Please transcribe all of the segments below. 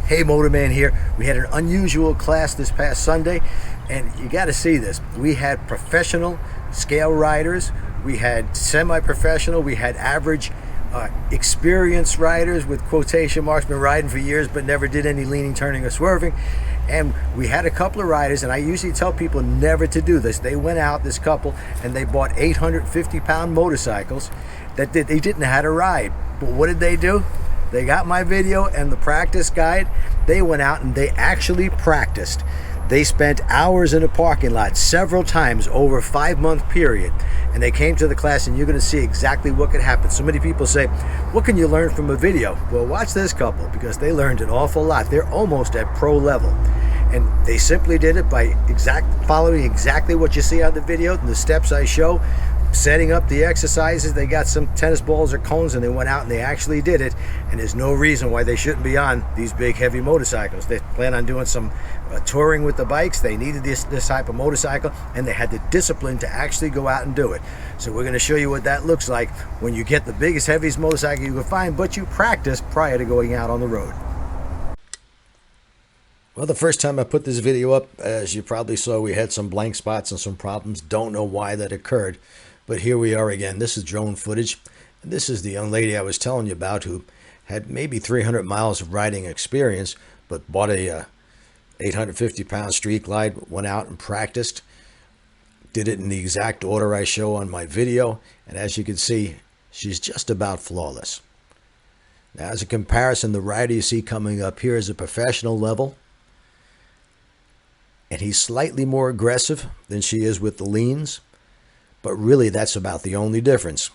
Hey, Motorman here. We had an unusual class this past Sunday, and you got to see this. We had professional scale riders, we had semi-professional, we had average experienced riders with quotation marks, been riding for years but never did any leaning, turning, or swerving. And we had a couple of riders, and I usually tell people never to do this. They went out, this couple, and they bought 850-pound motorcycles that they didn't know how to ride. But what did they do? They got my video and the practice guide. They went out and they actually practiced. They spent hours in a parking lot several times over a 5-month period. And they came to the class, and you're going to see exactly what could happen. So many people say, what can you learn from a video? Well, watch this couple, because they learned an awful lot. They're almost at pro level. And they simply did it by following exactly what you see on the video and the steps I show. Setting up the exercises, they got some tennis balls or cones, and they went out and they actually did it. And there's no reason why they shouldn't be on these big heavy motorcycles. They plan on doing some touring with the bikes. They needed this type of motorcycle, and they had the discipline to actually go out and do it. So we're going to show you what that looks like when you get the biggest, heaviest motorcycle you can find, but you practice prior to going out on the road. Well, the first time I put this video up, as you probably saw, we had some blank spots and some problems. Don't know why that occurred. But here we are again. This is drone footage. And this is the young lady I was telling you about, who had maybe 300 miles of riding experience, but bought a 850-pound street glide, went out and practiced, did it in the exact order I show on my video. And as you can see, she's just about flawless. Now, as a comparison, the rider you see coming up here is a professional level. And he's slightly more aggressive than she is with the leans. But really, that's about the only difference.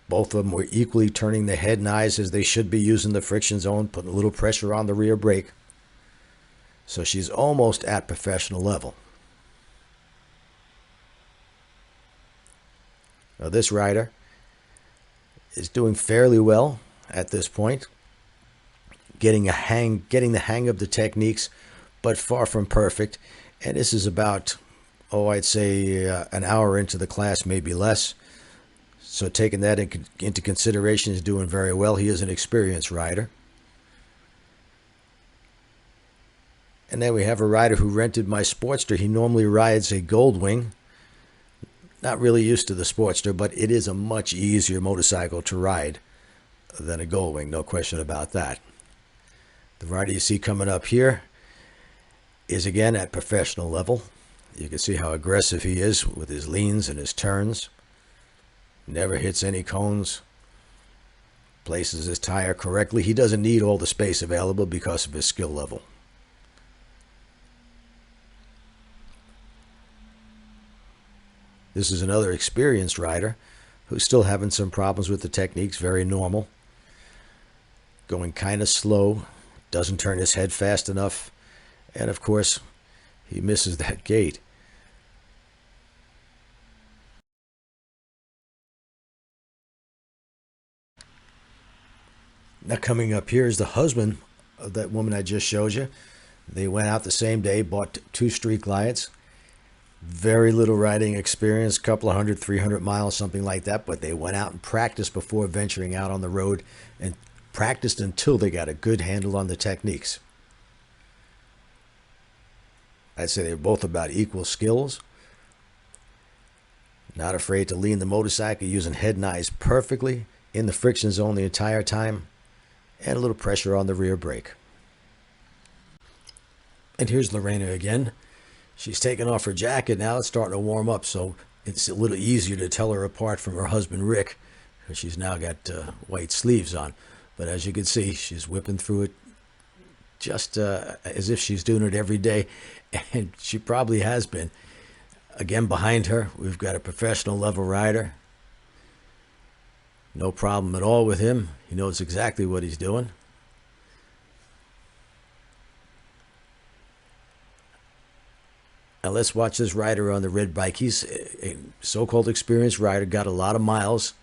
Both of them were equally turning their head and eyes as they should be, using the friction zone, putting a little pressure on the rear brake. So she's almost at professional level. Now, this rider is doing fairly well at this point, getting the hang of the techniques, but far from perfect. And this is about, I'd say an hour into the class, maybe less. So taking that into consideration, is doing very well. He is an experienced rider. And then we have a rider who rented my Sportster. He normally rides a Goldwing. Not really used to the Sportster, but it is a much easier motorcycle to ride than a Goldwing, no question about that. The rider you see coming up here is again at professional level. You can see how aggressive he is with his leans and his turns. Never hits any cones. Places his tire correctly. He doesn't need all the space available because of his skill level. This is another experienced rider who's still having some problems with the techniques. Very normal. Going kind of slow. Doesn't turn his head fast enough. And of course, he misses that gate. Now, coming up here is the husband of that woman I just showed you. They went out the same day, bought 2 street glides. Very little riding experience, couple of 100, 300 miles, something like that. But they went out and practiced before venturing out on the road, and practiced until they got a good handle on the techniques. I'd say they're both about equal skills. Not afraid to lean the motorcycle, using head and eyes perfectly, in the friction zone the entire time, and a little pressure on the rear brake. And here's Lorena again. She's taking off her jacket now. It's starting to warm up, so it's a little easier to tell her apart from her husband Rick, because she's now got white sleeves on. But as you can see, she's whipping through it just as if she's doing it every day, and she probably has been. Again, behind her, we've got a professional level rider. No problem at all with him. He knows exactly what he's doing. Now let's watch this rider on the red bike. He's a so-called experienced rider, got a lot of miles,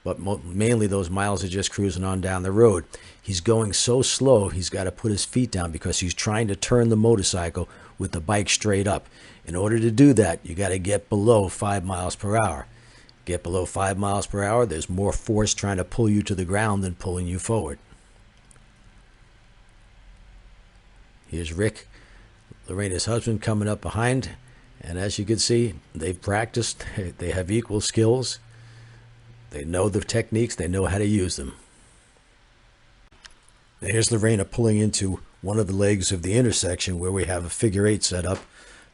but mainly those miles are just cruising on down the road. He's going so slow, he's got to put his feet down because he's trying to turn the motorcycle with the bike straight up. In order to do that, you got to get below 5 miles per hour. Get below 5 miles per hour, there's more force trying to pull you to the ground than pulling you forward. Here's Rick, Lorena's husband, coming up behind. And as you can see, they've practiced. They have equal skills. They know the techniques. They know how to use them. Now here's Lorena pulling into one of the legs of the intersection where we have a figure 8 set up.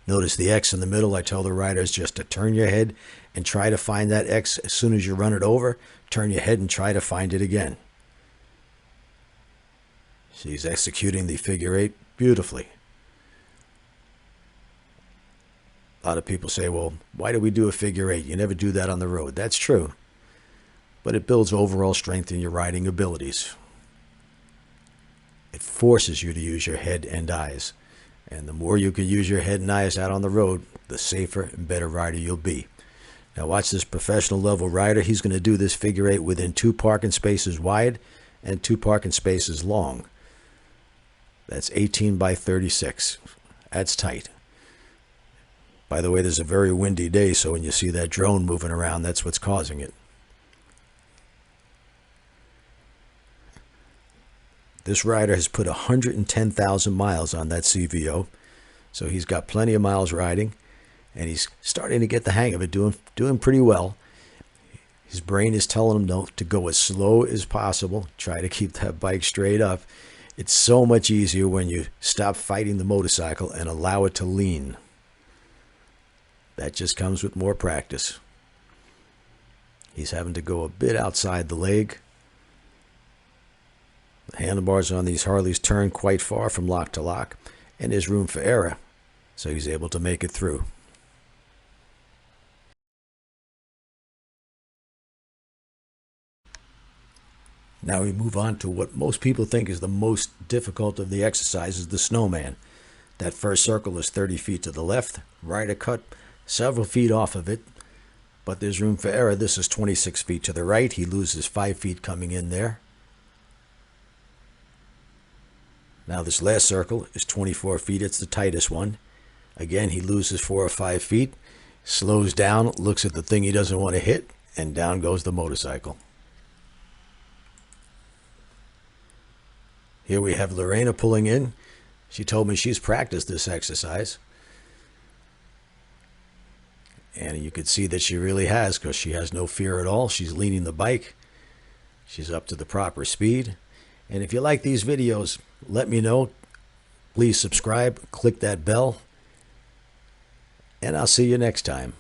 Notice the X in the middle. I tell the riders just to turn your head and try to find that X. As soon as you run it over, turn your head and try to find it again. She's executing the figure 8 beautifully. A lot of people say, well, why do we do a figure 8? You never do that on the road. That's true. But it builds overall strength in your riding abilities. It forces you to use your head and eyes. And the more you can use your head and eyes out on the road, the safer and better rider you'll be. Now watch this professional level rider. He's going to do this figure 8 within 2 parking spaces wide and 2 parking spaces long. That's 18 by 36. That's tight. By the way, there's a very windy day, so when you see that drone moving around, that's what's causing it. This rider has put 110,000 miles on that CVO, so he's got plenty of miles riding, and he's starting to get the hang of it, doing pretty well. His brain is telling him to go as slow as possible, try to keep that bike straight up. It's so much easier when you stop fighting the motorcycle and allow it to lean. That just comes with more practice. He's having to go a bit outside the leg. The handlebars on these Harleys turn quite far from lock to lock, and there's room for error, so he's able to make it through. Now we move on to what most people think is the most difficult of the exercises, the snowman. That first circle is 30 feet to the left. Rider cut several feet off of it, but there's room for error. This is 26 feet to the right. He loses 5 feet coming in there. Now this last circle is 24 feet. It's the tightest one. Again, he loses 4 or 5 feet, slows down, looks at the thing he doesn't want to hit, and down goes the motorcycle. Here we have Lorena pulling in. She told me she's practiced this exercise. And you could see that she really has, because she has no fear at all. She's leaning the bike. She's up to the proper speed. And if you like these videos, let me know. Please subscribe, click that bell, and I'll see you next time.